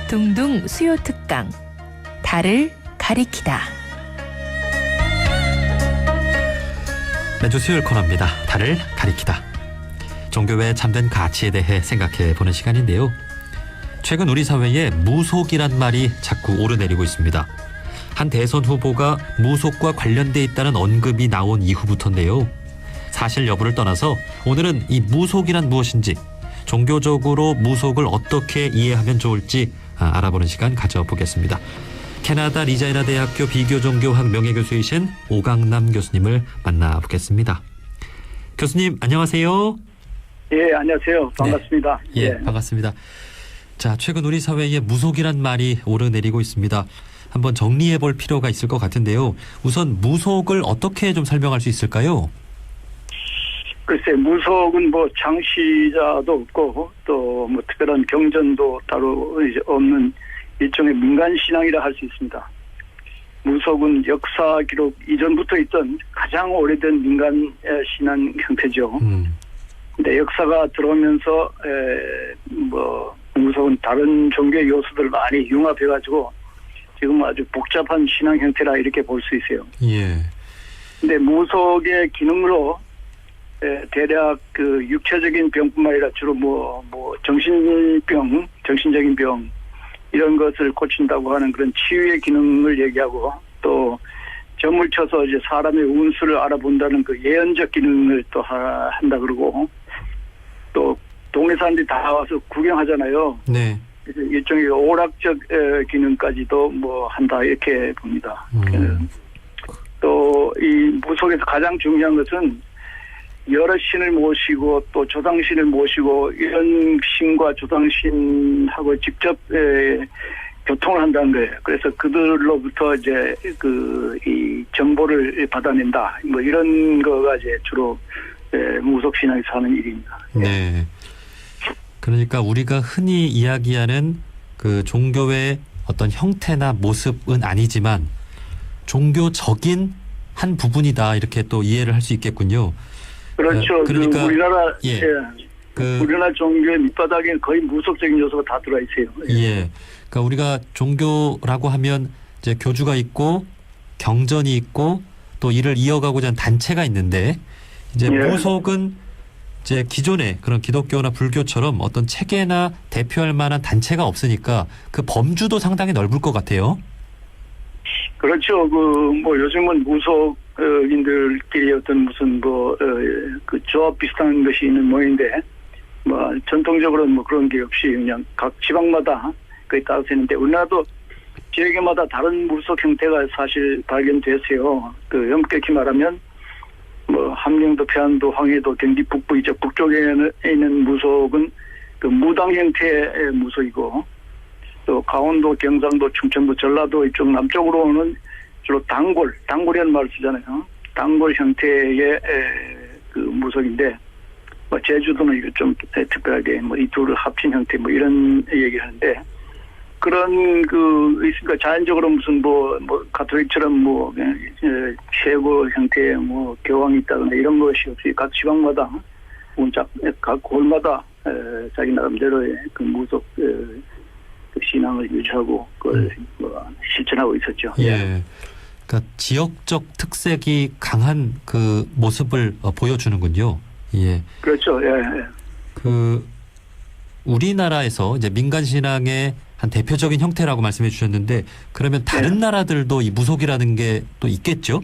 둥둥 수요 특강 달을 가리키다. 매주 수요일 코너입니다. 달을 가리키다. 종교의 참된 가치에 대해 생각해 보는 시간인데요. 최근 우리 사회에 무속이란 말이 자꾸 오르내리고 있습니다. 한 대선 후보가 무속과 관련돼 있다는 언급이 나온 이후부터인데요. 사실 여부를 떠나서 오늘은 이 무속이란 무엇인지, 종교적으로 무속을 어떻게 이해하면 좋을지 알아보는 시간 가져보겠습니다. 캐나다 리자이나 대학교 비교종교학 명예교수이신 오강남 교수님을 만나보겠습니다. 교수님 안녕하세요. 예, 안녕하세요. 반갑습니다. 네. 예, 반갑습니다. 자, 최근 우리 사회에 무속이란 말이 오르내리고 있습니다. 한번 정리해 볼 필요가 있을 것 같은데요. 우선 무속을 어떻게 좀 설명할 수 있을까요? 글쎄, 무속은 뭐 창시자도 없고 또 뭐 특별한 경전도 따로 이제 없는 일종의 민간 신앙이라 할 수 있습니다. 무속은 역사 기록 이전부터 있던 가장 오래된 민간 신앙 형태죠. 근데 역사가 들어오면서 뭐 무속은 다른 종교의 요소들을 많이 융합해가지고 지금 아주 복잡한 신앙 형태라 이렇게 볼 수 있어요. 예. 근데 무속의 기능으로 대략 그 육체적인 병뿐만 아니라 주로 뭐 정신병, 정신적인 병 이런 것을 고친다고 하는 그런 치유의 기능을 얘기하고, 또 점을 쳐서 이제 사람의 운수를 알아본다는 그 예언적 기능을 또 한다 그러고, 또 동네 사람들이 다 와서 구경하잖아요. 네. 그래서 일종의 오락적 기능까지도 뭐 한다 이렇게 봅니다. 또 이 무속에서 가장 중요한 것은 여러 신을 모시고 또 조상신을 모시고 이런 신과 조상신하고 직접 교통을 한다는 거예요. 그래서 그들로부터 이제 이 정보를 받아낸다. 뭐 이런 거가 이제 주로 무속 신앙에서 하는 일입니다. 네. 그러니까 우리가 흔히 이야기하는 그 종교의 어떤 형태나 모습은 아니지만 종교적인 한 부분이다, 이렇게 또 이해를 할 수 있겠군요. 그렇죠. 그러니까 우리나라 예. 우리나라 종교의 밑바닥에 거의 무속적인 요소가 다 들어가 있어요. 예. 그러니까 우리가 종교라고 하면 이제 교주가 있고 경전이 있고 또 이를 이어가고자 하는 단체가 있는데, 이제 무속은 이제 기존의 그런 기독교나 불교처럼 어떤 체계나 대표할 만한 단체가 없으니까 그 범주도 상당히 넓을 것 같아요. 그렇죠. 뭐 요즘은 무속인들끼리 어떤 무슨 그 조합 비슷한 것이 있는 모양인데, 뭐 전통적으로는 뭐 그런 게 없이 그냥 각 지방마다 그에 따라서 있는데, 우리나라도 지역마다 다른 무속 형태가 사실 발견됐어요. 그 엄격히 말하면 뭐 함경도, 평안도, 황해도, 경기 북부 이쪽 북쪽에 있는 무속은 그 무당 형태의 무속이고, 또 강원도, 경상도, 충청도, 전라도 이쪽 남쪽으로는 주로 단골이라는 말을 쓰잖아요. 단골 형태의 그 무속인데, 뭐 제주도는 이거 좀 특별하게 뭐 이 둘을 합친 형태 뭐 이런 얘기를 하는데, 그런 있으니까 자연적으로 무슨 뭐 가톨릭처럼 뭐 최고 형태의 뭐 교황이 있다거나 이런 것이 없이 각 지방마다 각 골마다 자기 나름대로의 그 무속 그 신앙을 유지하고 그걸 실천하고 있었죠. 예. 그러니까 지역적 특색이 강한 그 모습을 보여주는군요. 예. 그렇죠. 예. 그 우리나라에서 이제 민간 신앙의 한 대표적인 형태라고 말씀해 주셨는데, 그러면 다른 나라들도 이 무속이라는 게 또 있겠죠?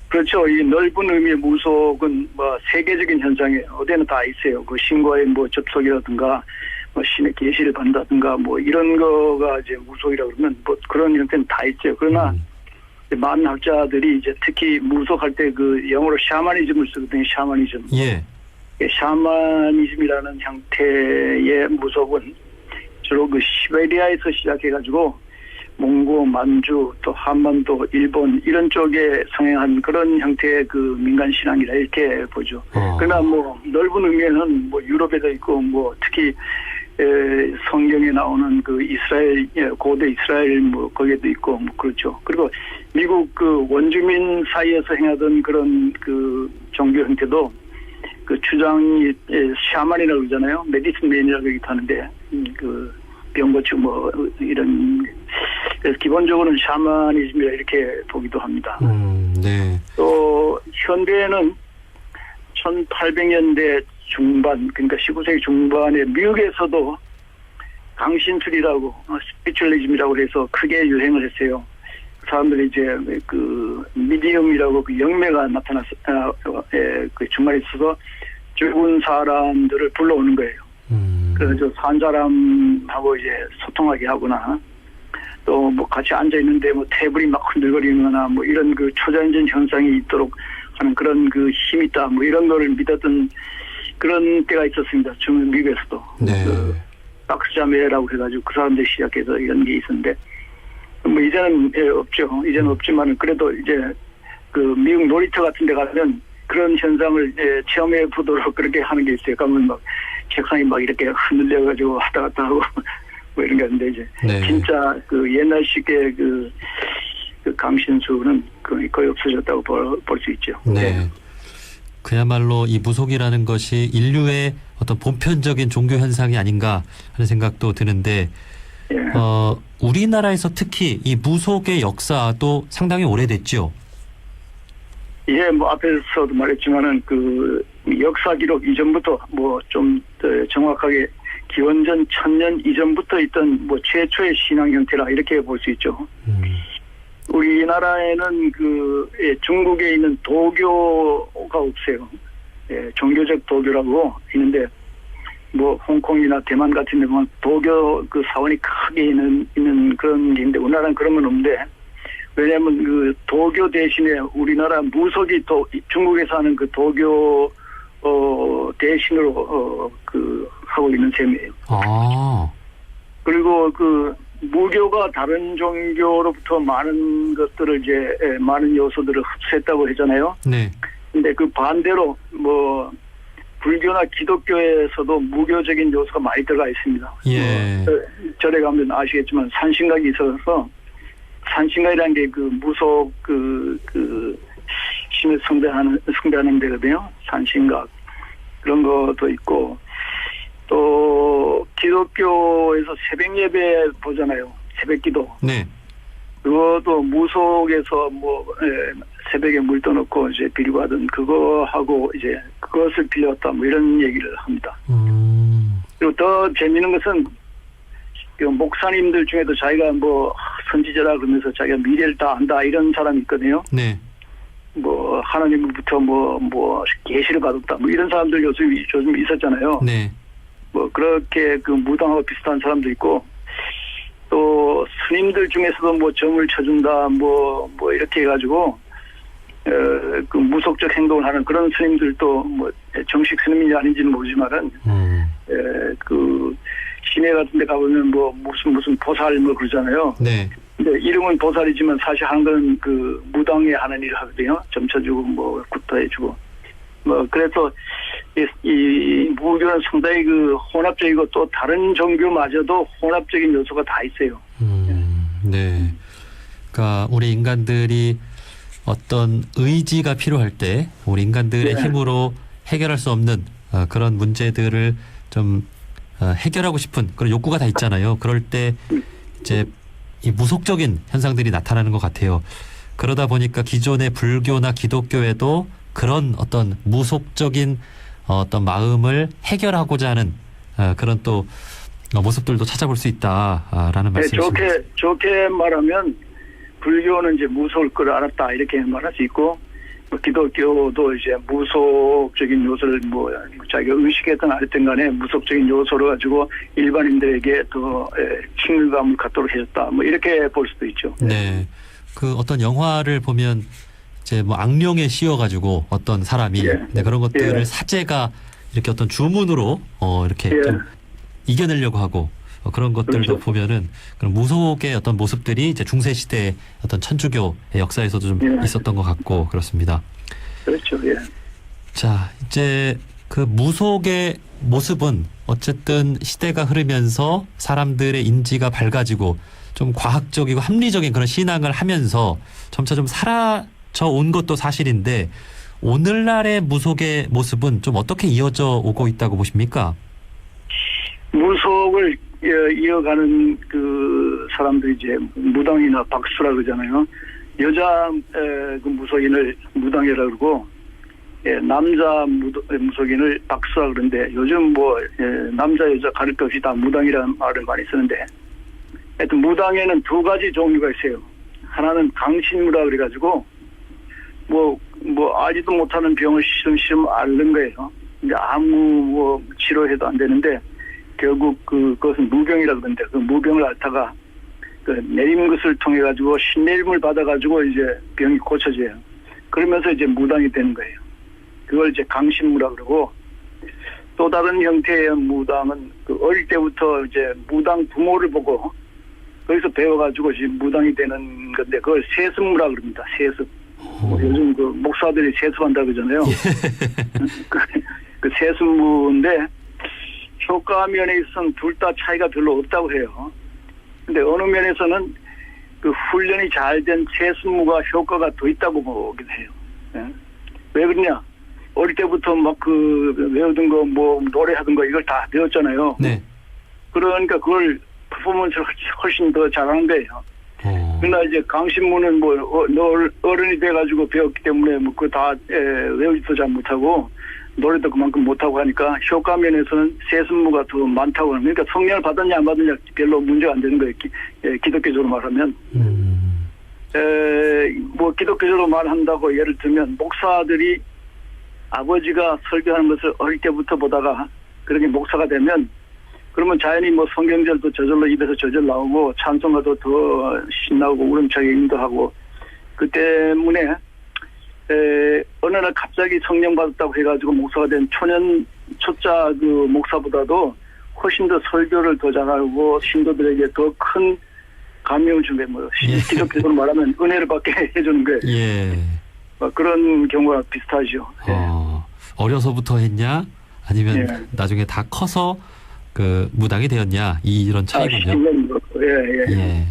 그렇죠. 이 넓은 의미의 무속은 뭐 세계적인 현상에 어디나 다 있어요. 그 신과의 뭐 접속이라든가 뭐 신의 계시를 받는다든가 뭐 이런 거가 이제 무속이라고 그러면 뭐 그런 형태는 다 있죠. 그러나 많은 학자들이 이제 특히 무속할 때 그 영어로 샤머니즘을 쓰거든요. 샤머니즘. 예. 샤머니즘이라는 형태의 무속은 주로 그 시베리아에서 시작해가지고 몽고, 만주, 또 한반도, 일본 이런 쪽에 성행한 그런 형태의 그 민간 신앙이라 이렇게 보죠. 그러나 뭐 넓은 의미에는 뭐 유럽에도 있고 뭐 특히 성경에 나오는 그 이스라엘, 고대 이스라엘 뭐 거기에도 있고 뭐 그렇죠. 그리고 미국 그 원주민 사이에서 행하던 그런 그 종교 형태도 그 주장이 샤만이라고 그러잖아요. 메디슨 맨이라고 얘기도 하는데 그 병고치 뭐 이런 그래서 기본적으로는 샤머니즘이라 이렇게 보기도 합니다. 네. 또 현대에는 1800년대 중반 그러니까 19세기 중반에 미국에서도 강신술이라고 스피리추얼리즘이라고 해서 크게 유행을 했어요. 사람들이 이제 그 미디엄이라고 그 영매가 나타났어 그 중간에 있어서 죽은 사람들을 불러오는 거예요. 그래서 산 사람하고 이제 소통하게 하거나 또 뭐 같이 앉아 있는데 뭐 테이블이 막 흔들거리거나 뭐 이런 그 초자연적 현상이 있도록 하는 그런 그 힘이 있다 뭐 이런 거를 믿었던 그런 때가 있었습니다. 지금 미국에서도. 네. 그 박스자매라고 해가지고 그 사람들이 시작해서 이런 게 있었는데 뭐 이제는 없죠. 이제는 없지만은 그래도 이제 그 미국 놀이터 같은 데 가면 그런 현상을 체험해 보도록 그렇게 하는 게 있어요. 가면 막 책상이 막 이렇게 흔들려가지고 왔다 갔다 하고 뭐 이런 게 있는데 이제 네. 진짜 그 옛날식의 그 강신수는 거의 없어졌다고 볼 수 있죠. 네. 그야말로 이 무속이라는 것이 인류의 어떤 보편적인 종교 현상이 아닌가 하는 생각도 드는데, 예. 우리나라에서 특히 이 무속의 역사도 상당히 오래됐죠. 예, 뭐 앞에서도 말했지만은 그 역사 기록 이전부터 뭐 좀 정확하게 기원전 1000년 이전부터 있던 뭐 최초의 신앙 형태라 이렇게 볼 수 있죠. 우리나라에는 중국에 있는 도교가 없어요. 예, 종교적 도교라고 있는데 뭐 홍콩이나 대만 같은 데 보면 도교 그 사원이 크게 있는 그런 게 있는데 우리나라는 그런 건 없는데 왜냐하면 그 도교 대신에 우리나라 무속이 또 중국에서 하는 그 도교 대신으로 하고 있는 셈이에요. 아. 그리고 그 무교가 다른 종교로부터 많은 것들을 이제 많은 요소들을 흡수했다고 하잖아요. 네. 근데 그 반대로 뭐 불교나 기독교에서도 무교적인 요소가 많이 들어가 있습니다. 예. 절에 가면 아시겠지만 산신각이 있어서 산신각이라는 게 그 무속 신을 숭배하는 데거든요. 산신각 그런 것도 있고 또 기독교에서 새벽 예배 보잖아요. 새벽기도. 네. 그것도 무속에서 뭐 새벽에 물 떠놓고 이제 비료하던 그거 하고 이제 그것을 빌렸다 뭐 이런 얘기를 합니다. 그리고 더 재미있는 것은 그 목사님들 중에도 자기가 뭐 선지자라 그러면서 자기가 미래를 다 안다 이런 사람이 있거든요. 네. 뭐 하나님부터 뭐 계시를 받았다 뭐 이런 사람들 요즘 있었잖아요. 네. 뭐 그렇게 그 무당하고 비슷한 사람도 있고 또 스님들 중에서도 뭐 점을 쳐준다 뭐 이렇게 해가지고 그 무속적 행동을 하는 그런 스님들도 뭐 정식 스님인지 아닌지는 모르지만은 그 시내 같은 데 가보면 뭐 무슨 보살 뭐 그러잖아요. 네. 근데 이름은 보살이지만 사실 하는 건 그 무당에 하는 일을 하거든요. 점 쳐주고 뭐 굿도 해주고 뭐 그래서 이 무교는 상당히 그 혼합적이고 또 다른 종교마저도 혼합적인 요소가 다 있어요. 네. 그러니까 우리 인간들이 어떤 의지가 필요할 때 우리 인간들의 네. 힘으로 해결할 수 없는 그런 문제들을 좀 해결하고 싶은 그런 욕구가 다 있잖아요. 그럴 때 이제 이 무속적인 현상들이 나타나는 것 같아요. 그러다 보니까 기존의 불교나 기독교에도 그런 어떤 무속적인 어떤 마음을 해결하고자 하는 그런 또 모습들도 찾아볼 수 있다라는 말씀이십니다. 네, 좋게 말하면 불교는 이제 무속을 걸 알았다 이렇게 말할 수 있고 뭐 기독교도 이제 무속적인 요소를 뭐 자기가 의식했든 안 했든 간에 무속적인 요소를 가지고 일반인들에게 더 친밀감을 갖도록 해줬다 뭐 이렇게 볼 수도 있죠. 네. 그 어떤 영화를 보면 이제 뭐 악령에 씌워가지고 어떤 사람이 네, 그런 것들을 사제가 이렇게 어떤 주문으로 이렇게 좀 이겨내려고 하고 그런 것들도 그렇죠. 보면은 그런 무속의 어떤 모습들이 이제 중세 시대의 어떤 천주교의 역사에서도 좀 있었던 것 같고 그렇습니다. 그렇죠. 예. 자, 이제 그 무속의 모습은 어쨌든 시대가 흐르면서 사람들의 인지가 밝아지고 좀 과학적이고 합리적인 그런 신앙을 하면서 점차 좀 사라져 온 것도 사실인데 오늘날의 무속의 모습은 좀 어떻게 이어져 오고 있다고 보십니까? 무속을 이어가는 그 사람들이 이제 무당이나 박수라 그러잖아요. 여자 그 무속인을 무당이라 그러고 남자 무속인을 박수라 그러는데 요즘 뭐 남자 여자 가릴 것 없이 다 무당이라는 말을 많이 쓰는데 하여튼 무당에는 두 가지 종류가 있어요. 하나는 강신무라 그래가지고 뭐 알지도 못하는 병을 시름시름 앓는 거예요. 근데 아무 뭐 치료해도 안 되는데 결국 그것은 무병이라 그러는데 그 무병을 앓다가 그 내림굿을 통해 가지고 신내림을 받아 가지고 이제 병이 고쳐져요. 그러면서 이제 무당이 되는 거예요. 그걸 이제 강신무라 그러고 또 다른 형태의 무당은 그 어릴 때부터 이제 무당 부모를 보고 거기서 배워가지고 지금 무당이 되는 건데 그걸 세습무라 그럽니다. 세습. 요즘 그 목사들이 세습한다 그러잖아요. 그 세습무인데 효과 면에 있어서는 둘 다 차이가 별로 없다고 해요. 근데 어느 면에서는 그 훈련이 잘 된 세습무가 효과가 더 있다고 보기도 해요. 예? 왜 그러냐? 어릴 때부터 막 그 외우던 거 뭐 노래하던 거 이걸 다 배웠잖아요. 네. 그러니까 그걸 퍼포먼스를 훨씬 더 잘하는 거예요. 그러나 이제 강신무는 뭐 어른이 돼가지고 배웠기 때문에 뭐 그거 다 외우지도 잘 못하고 노래도 그만큼 못하고 하니까 효과 면에서는 세습무가 더 많다고 하는 그러니까 성령을 받았냐 안 받았냐 별로 문제가 안 되는 거예요. 기독교적으로 말하면. 뭐 기독교적으로 말한다고 예를 들면 목사들이 아버지가 설교하는 것을 어릴 때부터 보다가 그렇게 목사가 되면 그러면 자연히 뭐 성경절도 저절로 입에서 저절 나오고 찬송가도 더 신나고 우렁차게 인도하고 그 때문에 어느 날 갑자기 성령 받았다고 해가지고 목사가 된 초짜 그 목사보다도 훨씬 더 설교를 더 잘하고 신도들에게 더 큰 감명을 주는 뭐 기독교적으로 말하면 은혜를 받게 해주는 거예요. 예. 그런 경우가 비슷하죠. 어려서부터 했냐 아니면 나중에 다 커서 그 무당이 되었냐 이런 차이군요. 예.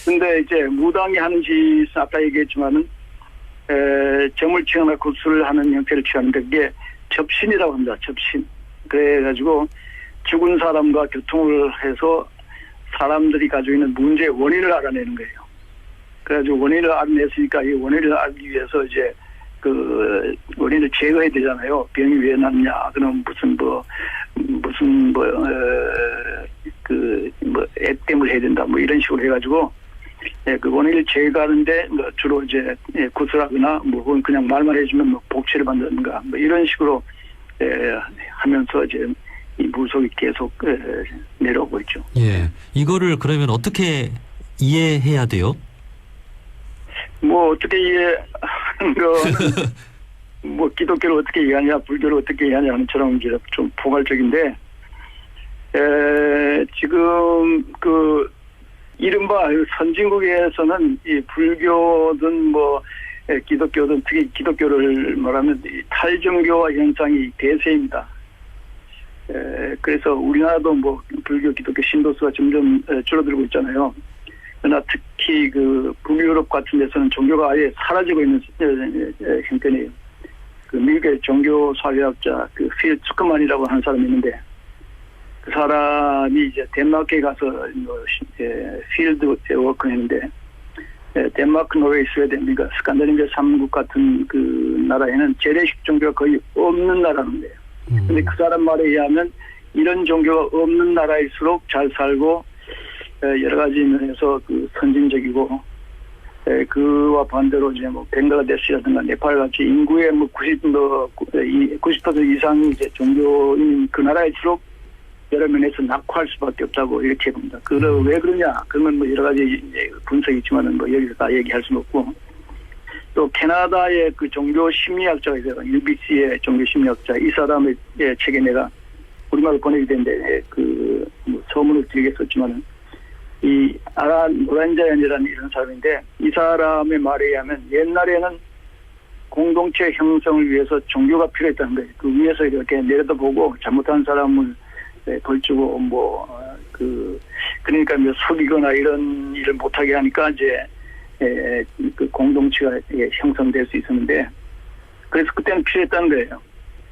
근데 이제 무당이 하는 짓은 아까 얘기했지만은 점을 치거나 구술을 하는 형태를 취하는데 그게 접신이라고 합니다. 접신. 그래가지고 죽은 사람과 교통을 해서 사람들이 가지고 있는 문제의 원인을 알아내는 거예요. 그래가지고 원인을 알아냈으니까 이 원인을 알기 위해서 이제 그 원인을 제거해야 되잖아요. 병이 왜 났냐, 그럼 액땜을 해야 된다, 뭐 이런 식으로 해가지고 그 원인을 제거하는데 뭐 주로 이제 구슬하거나 뭐 혹은 그냥 말만 해주면 뭐 복치를 만드는가 뭐 이런 식으로 하면서 이제 이 무속이 계속 내려오고 있죠. 예, 이거를 그러면 어떻게 이해해야 돼요? 뭐 어떻게 이해하는 거는 뭐 기독교를 어떻게 이해하냐, 불교를 어떻게 이해하냐 하는 처럼 이제 좀 포괄적인데 지금 그 이른바 선진국에서는 이 불교든 뭐 기독교든 특히 기독교를 말하면 이 탈종교화 현상이 대세입니다. 그래서 우리나라도 뭐 불교, 기독교 신도수가 점점 줄어들고 있잖아요. 그러나 특히 그 북유럽 같은 데서는 종교가 아예 사라지고 있는 형편이에요. 그 미국의 종교사회학자 그 필 츠크만이라고 하는 사람이 있는데 그 사람이 이제 덴마크에 가서 필드 워크를 했는데 덴마크, 노르웨이, 스웨덴, 그러니까 스칸디네비아 3국 같은 그 나라에는 재래식 종교가 거의 없는 나라인데요. 근데 그 사람 말에 의하면 이런 종교가 없는 나라일수록 잘 살고 여러 가지 면에서 그 선진적이고 그와 반대로 이제 뭐 벵글라데시라든가 네팔 같이 인구의 뭐 90% 이상이 이제 종교인 그 나라일수록 여러 면에서 낙후할 수밖에 없다고 이렇게 봅니다. 왜 그러냐? 그러면 뭐 여러 가지 분석이 있지만은 뭐 여기서 다 얘기할 수는 없고 또 캐나다의 그 종교 심리학자가 있어요. UBC의 종교 심리학자 이 사람의 책에 내가 우리말로 번역이 됐는데 뭐 소문을 드리게 썼지만은 이 아란 모란자얀이라는 이런 사람인데 이 사람의 말에 의하면 옛날에는 공동체 형성을 위해서 종교가 필요했다는 거예요. 그 위에서 이렇게 내려다보고 잘못한 사람을 벌주고 그러니까 뭐 속이거나 이런 일을 못하게 하니까 이제 그 공동체가 형성될 수 있었는데 그래서 그때는 필요했다는 거예요.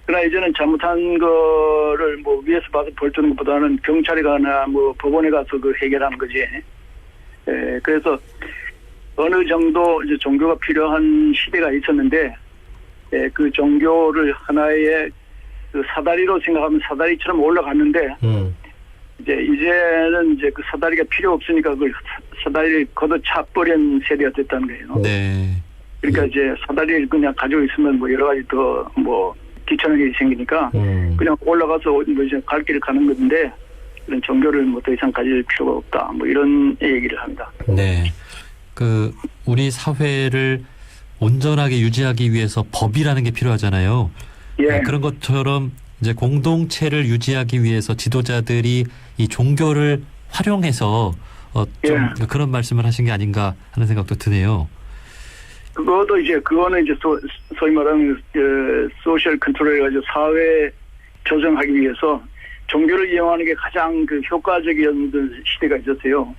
그러나 이제는 잘못한 거를 뭐 위에서 봐서 벌주는 것보다는 경찰에 가나 뭐 법원에 가서 그 해결하는 거지. 그래서 어느 정도 이제 종교가 필요한 시대가 있었는데, 그 종교를 하나의 그 사다리로 생각하면 사다리처럼 올라갔는데, 이제는 이제 그 사다리가 필요 없으니까 그 사다리를 걷어차버린 세대가 됐다는 거예요. 네. 그러니까 이제 사다리를 그냥 가지고 있으면 뭐 여러 가지 더 뭐 귀찮은 일이 생기니까 그냥 올라가서 뭐 이제 갈 길을 가는 건데, 이런 종교를 뭐 더 이상 가질 필요가 없다. 뭐 이런 얘기를 합니다. 네. 그 우리 사회를 온전하게 유지하기 위해서 법이라는 게 필요하잖아요. 예. 그런 것처럼 이제 공동체를 유지하기 위해서 지도자들이 이 종교를 활용해서 좀 그런 말씀을 하신 게 아닌가 하는 생각도 드네요. 그거는 이제 소위 말하는 소셜 컨트롤 해가지고 사회 조정하기 위해서 종교를 이용하는 게 가장 그 효과적이었던 시대가 있었어요.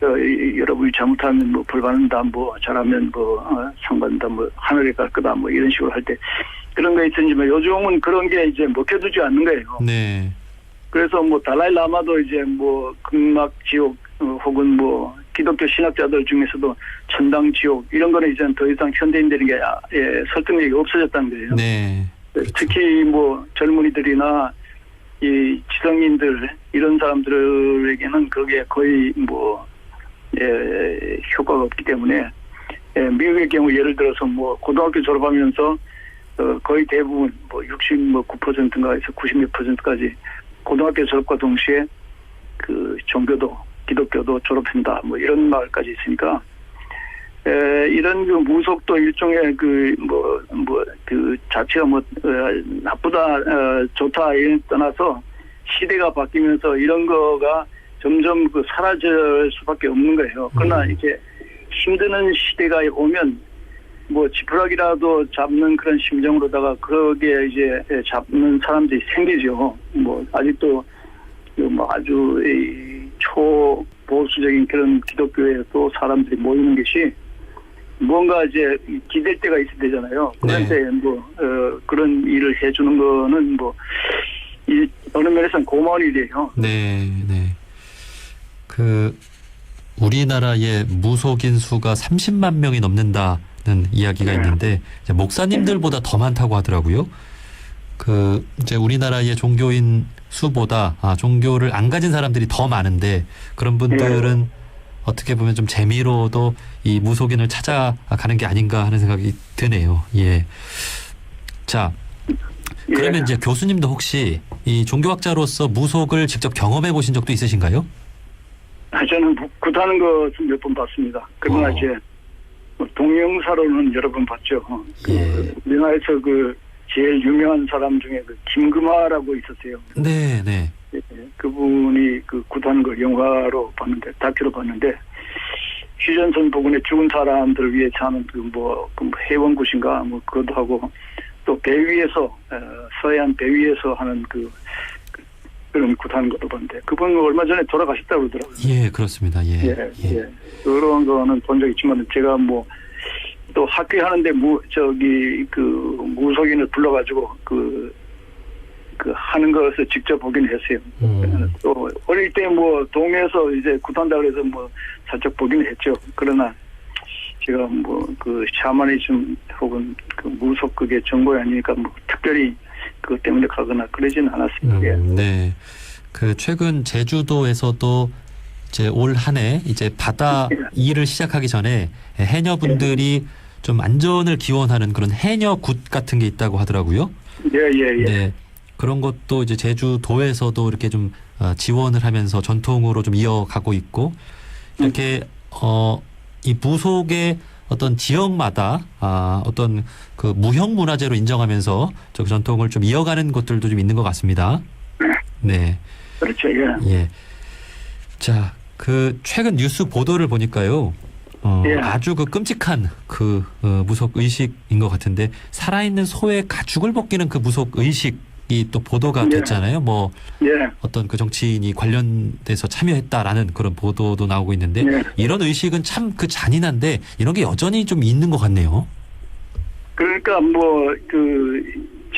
여러분이 잘못하면 뭐 벌 받는다, 뭐 잘하면 뭐 상 받는다, 뭐 하늘에 갈 거다, 뭐 이런 식으로 할 때 그런 거 있었지만 요즘은 그런 게 이제 먹혀두지 않는 거예요. 네. 그래서 뭐 달라이 라마도 이제 뭐 극락 지옥 혹은 뭐 기독교 신학자들 중에서도 천당 지옥 이런 거는 이제 더 이상 현대인들에게 설득력이 없어졌다는 거예요. 네. 특히 뭐 젊은이들이나 이 지성인들 이런 사람들에게는 그게 거의 뭐 효과가 없기 때문에 미국의 경우 예를 들어서 뭐 고등학교 졸업하면서 거의 대부분 뭐 69%인가 해서 90몇 %까지 고등학교 졸업과 동시에 그 종교도 기독교도 졸업한다 뭐 이런 말까지 있으니까 이런 그 무속도 일종의 그 자체가 뭐 나쁘다 좋다 이런 떠나서 시대가 바뀌면서 이런 거가 점점 그 사라질 수밖에 없는 거예요. 그러나 이제 힘드는 시대가 오면 뭐 지푸라기라도 잡는 그런 심정으로다가 거기에 이제 잡는 사람들이 생기죠. 뭐 아직도 뭐 아주 초보수적인 그런 기독교에 또 사람들이 모이는 것이 뭔가 이제 기댈 때가 있어야 되잖아요. 그런데 그런 일을 해주는 거는 뭐 어느 면에서는 고마운 일이에요. 네, 네. 그 우리나라의 무속인 수가 30만 명이 넘는다는 이야기가 있는데 이제 목사님들보다 더 많다고 하더라고요. 그 이제 우리나라의 종교인 수보다 종교를 안 가진 사람들이 더 많은데 그런 분들은 어떻게 보면 좀 재미로도 이 무속인을 찾아가는 게 아닌가 하는 생각이 드네요. 예. 자, 그러면 이제 교수님도 혹시 이 종교학자로서 무속을 직접 경험해 보신 적도 있으신가요? 저는 굿하는 것은 몇 번 봤습니다. 그러나 이제 동영사로는 여러 번 봤죠. 우리나라에서 그 제일 유명한 사람 중에 그 김금하라고 있었어요. 네, 네. 그분이 그 굿하는 걸 영화로 봤는데 다큐로 봤는데 휴전선 부근에 죽은 사람들을 위해 하는 그 해원굿인가 뭐 그것도 하고 또 배 위에서 서해안 배 위에서 하는 그런 굿하는 것도 봤는데 그분 얼마 전에 돌아가셨다고 그러더라고요. 예, 그렇습니다. 예. 그런 거는 본 적 있지만 제가 뭐 또 학교에 하는데 무속인을 불러가지고 하는 것을 직접 보긴 했어요. 또 어릴 때 뭐 동에서 이제 굿한다 그래서 뭐 살짝 보긴 했죠. 그러나 제가 뭐 그 샤머니즘 혹은 그 무속 그게 정보가 아니니까 뭐 특별히 그것 때문에 가거나 그러지는 않았습니다. 네. 그 최근 제주도에서도 이제 올 한 해 이제 바다 일을 시작하기 전에 해녀분들이 좀 안전을 기원하는 그런 해녀굿 같은 게 있다고 하더라고요. 네. 그런 것도 이제 제주도에서도 이렇게 좀 지원을 하면서 전통으로 좀 이어가고 있고 이렇게 이 무속의 어떤 지역마다 어떤 그 무형 문화재로 인정하면서 저 전통을 좀 이어가는 것들도 좀 있는 것 같습니다. 네. 그렇죠. 예. 자, 그 최근 뉴스 보도를 보니까요. 아주 그 끔찍한 그 무속 의식인 것 같은데 살아있는 소의 가죽을 벗기는 그 무속 의식이 또 보도가 됐잖아요. 뭐 어떤 그 정치인이 관련돼서 참여했다라는 그런 보도도 나오고 있는데 이런 의식은 참 그 잔인한데 이런 게 여전히 좀 있는 것 같네요. 그러니까 뭐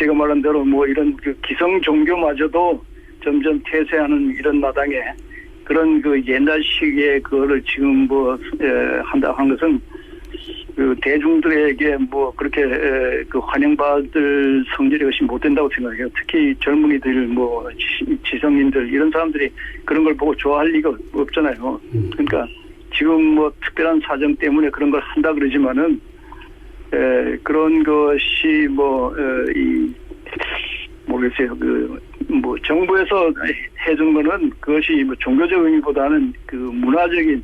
제가 말한 대로 뭐 이런 그 기성 종교마저도 점점 폐쇄하는 이런 마당에 그런 그 옛날식의 그거를 지금 뭐 한다 한 것은 그 대중들에게 뭐 그렇게 그 환영받을 성질이 것이 못 된다고 생각해요. 특히 젊은이들 뭐 지성인들 이런 사람들이 그런 걸 보고 좋아할 리가 없잖아요. 그러니까 지금 뭐 특별한 사정 때문에 그런 걸 한다 그러지만은 그런 것이 모르겠어요. 뭐 정부에서 해준 거는 그것이 뭐 종교적 의미보다는 그 문화적인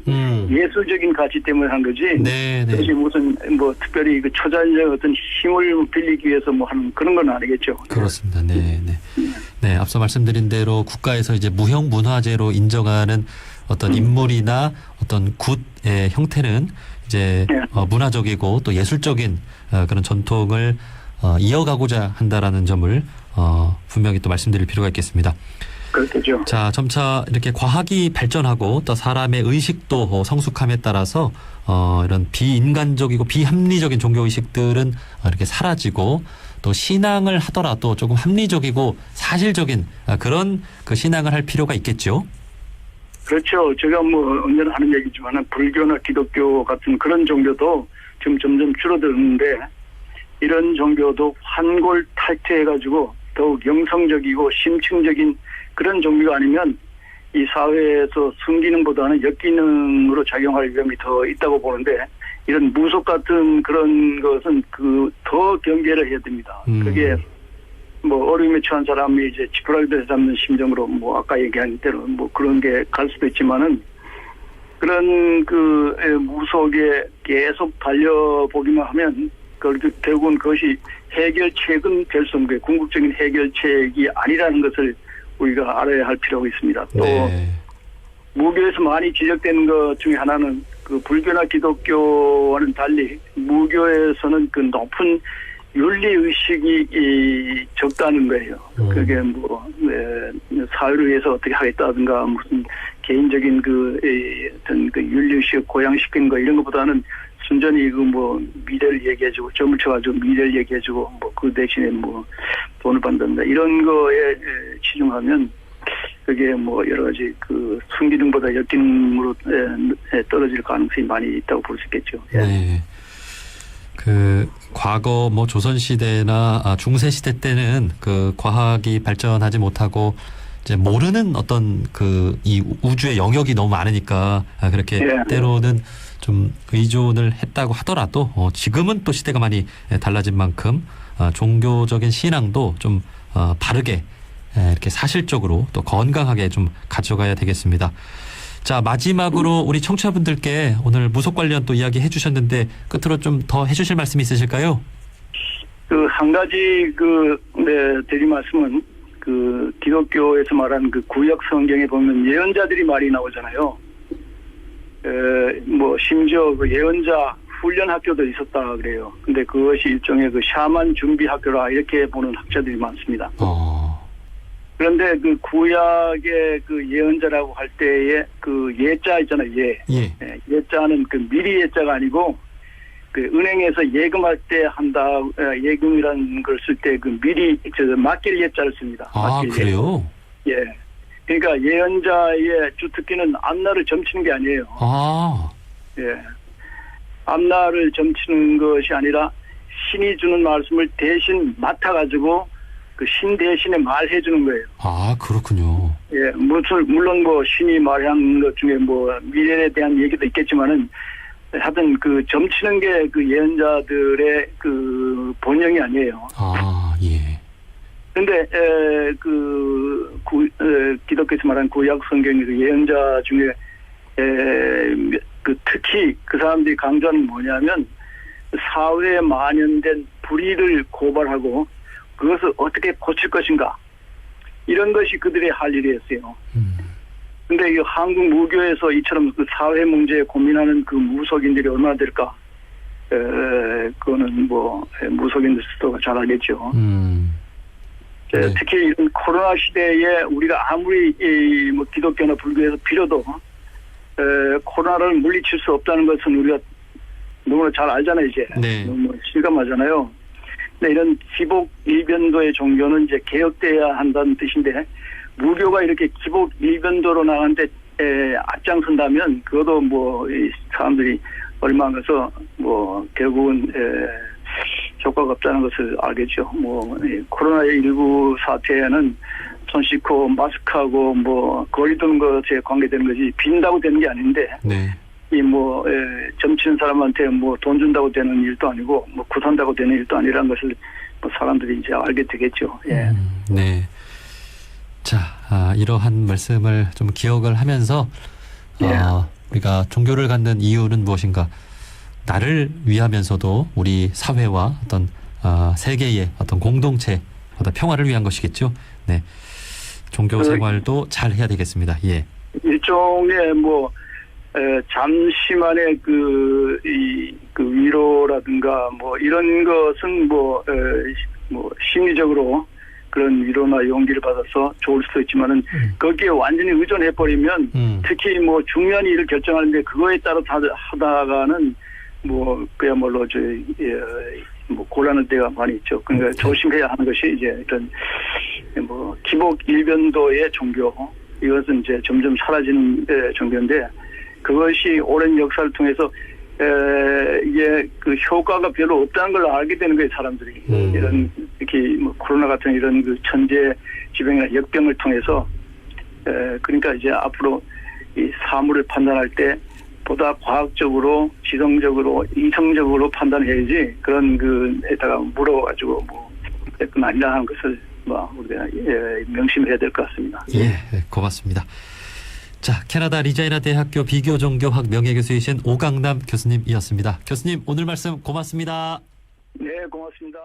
예술적인 가치 때문에 한 거지. 네, 네. 그것이 무슨 뭐 특별히 그 초자연적 어떤 힘을 빌리기 위해서 뭐 하는 그런 건 아니겠죠. 그렇습니다. 네, 네. 네, 앞서 말씀드린 대로 국가에서 이제 무형 문화재로 인정하는 어떤 인물이나 어떤 굿의 형태는 이제 네. 문화적이고 또 예술적인 그런 전통을 이어가고자 한다라는 점을 분명히 또 말씀드릴 필요가 있겠습니다. 그렇겠죠. 자, 점차 이렇게 과학이 발전하고 또 사람의 의식도 성숙함에 따라서 이런 비인간적이고 비합리적인 종교 의식들은 이렇게 사라지고 또 신앙을 하더라도 조금 합리적이고 사실적인 그런 그 신앙을 할 필요가 있겠죠. 그렇죠. 제가 뭐 언제나 하는 얘기지만 불교나 기독교 같은 그런 종교도 지금 점점 줄어드는데 이런 종교도 환골 탈퇴해가지고 더욱 영성적이고 심층적인 그런 종교가 아니면 이 사회에서 순기능보다는 역기능으로 작용할 위험이 더 있다고 보는데 이런 무속 같은 그런 것은 그 더 경계를 해야 됩니다. 그게 뭐 어려움에 처한 사람이 이제 지푸라기를 잡는 심정으로 뭐 아까 얘기한 대로 뭐 그런 게 갈 수도 있지만은 그런 그 무속에 계속 달려보기만 하면 결국은 그것이 해결책은 될 수 없는 게 궁극적인 해결책이 아니라는 것을 우리가 알아야 할 필요가 있습니다. 또 네. 무교에서 많이 지적되는 것 중에 하나는 그 불교나 기독교와는 달리 무교에서는 그 높은 윤리 의식이 적다는 거예요. 그게 뭐 사회를 위해서 어떻게 하겠다든가 무슨 개인적인 어떤 그 윤리 의식 고양시키는 거 이런 것보다는 순전히 그 뭐 미래를 얘기해주고 점을 쳐가지고 미래를 얘기해주고 뭐 그 대신에 뭐 돈을 받는다 이런 거에 치중하면 그게 뭐 여러 가지 그 순기능보다 역기능으로 떨어질 가능성이 많이 있다고 볼 수 있겠죠. 네. 그 과거 뭐 조선 시대나 중세 시대 때는 그 과학이 발전하지 못하고 이제 모르는 어떤 그 이 우주의 영역이 너무 많으니까 그렇게 때로는 좀 의존을 했다고 하더라도 지금은 또 시대가 많이 달라진 만큼 종교적인 신앙도 좀 바르게 이렇게 사실적으로 또 건강하게 좀 가져가야 되겠습니다. 자, 마지막으로 우리 청취자분들께 오늘 무속 관련 또 이야기 해주셨는데 끝으로 좀 더 해주실 말씀이 있으실까요? 그 한 가지 드릴 말씀은 그 기독교에서 말하는 그 구약 성경에 보면 예언자들이 많이 나오잖아요. 뭐 심지어 그 예언자 훈련 학교도 있었다 그래요. 근데 그것이 일종의 그 샤만 준비 학교라 이렇게 보는 학자들이 많습니다. 그런데 그 구약의 그 예언자라고 할 때에 그 예자 있잖아요. 예자는 그 미리 예자가 아니고 그 은행에서 예금할 때 한다 예금이라는 걸 쓸 때 그 미리 맡길 예자를 씁니다. 맡길 그래요? 예. 그러니까 예언자의 주특기는 앞날을 점치는 게 아니에요. 예. 앞날을 점치는 것이 아니라 신이 주는 말씀을 대신 맡아가지고 그 신 대신에 말해주는 거예요. 그렇군요. 예, 물론 뭐 신이 말한 것 중에 뭐 미래에 대한 얘기도 있겠지만은 하여튼 그 점치는 게 그 예언자들의 그 본영이 아니에요. 예. 근데 기독교에서 말하는 구약 성경의 그 예언자 중에 그 특히 그 사람들이 강조하는 뭐냐면 사회에 만연된 불의를 고발하고 그것을 어떻게 고칠 것인가 이런 것이 그들의 할 일이었어요. 근데 이 한국 무교에서 이처럼 그 사회 문제에 고민하는 그 무속인들이 얼마나 될까? 그거는 뭐 무속인들도 잘 알겠죠. 네. 특히 이런 코로나 시대에 우리가 아무리 뭐 기독교나 불교에서 빌어도 코로나를 물리칠 수 없다는 것은 우리가 너무나 잘 알잖아요. 이제 네. 너무 실감하잖아요. 네, 이런 기복 일변도의 종교는 이제 개혁돼야 한다는 뜻인데 무교가 이렇게 기복 일변도로 나가는데 앞장선다면 그것도 뭐 이 사람들이 얼마 안 가서 뭐 결국은 효과가 없다는 것을 알겠죠. 뭐 코로나19 사태에는 손 씻고 마스크하고 뭐 거리 두는 것에 관계되는 것이 빈다고 되는 게 아닌데 네. 이 뭐 점치는 사람한테 뭐 돈 준다고 되는 일도 아니고 뭐 구산다고 되는 일도 아니라는 것을 뭐 사람들이 이제 알게 되겠죠. 예. 네. 자, 이러한 말씀을 좀 기억을 하면서 예. 우리가 종교를 갖는 이유는 무엇인가? 나를 위하면서도 우리 사회와 어떤 세계의 어떤 공동체, 어떤 평화를 위한 것이겠죠. 네. 종교 생활도 잘 해야 되겠습니다. 예. 일종의 뭐 잠시만의 그 위로라든가 뭐 이런 것은 뭐 심리적으로 그런 위로나 용기를 받아서 좋을 수도 있지만은 거기에 완전히 의존해 버리면 특히 뭐 중요한 일을 결정하는데 그거에 따라 하다가는 뭐 그야말로 뭐 곤란한 때가 많이 있죠. 그러니까 조심해야 하는 것이 이제 이런 뭐 기복 일변도의 종교 이것은 이제 점점 사라지는 종교인데 그것이 오랜 역사를 통해서 이게 그 효과가 별로 없다는 걸 알게 되는 거예요, 사람들이. 이런 특히 뭐 코로나 같은 이런 그 천재 지병이나 역병을 통해서 그러니까 이제 앞으로 이 사물을 판단할 때 보다 과학적으로, 지성적으로, 이성적으로 판단해야지 그런 그에다가 물어가지고 뭐 그건 아니라 하는 것을 뭐 우리가 명심해야 될 것 같습니다. 예, 고맙습니다. 자, 캐나다 리자이나 대학교 비교종교학 명예교수이신 오강남 교수님이었습니다. 교수님 오늘 말씀 고맙습니다. 네, 고맙습니다.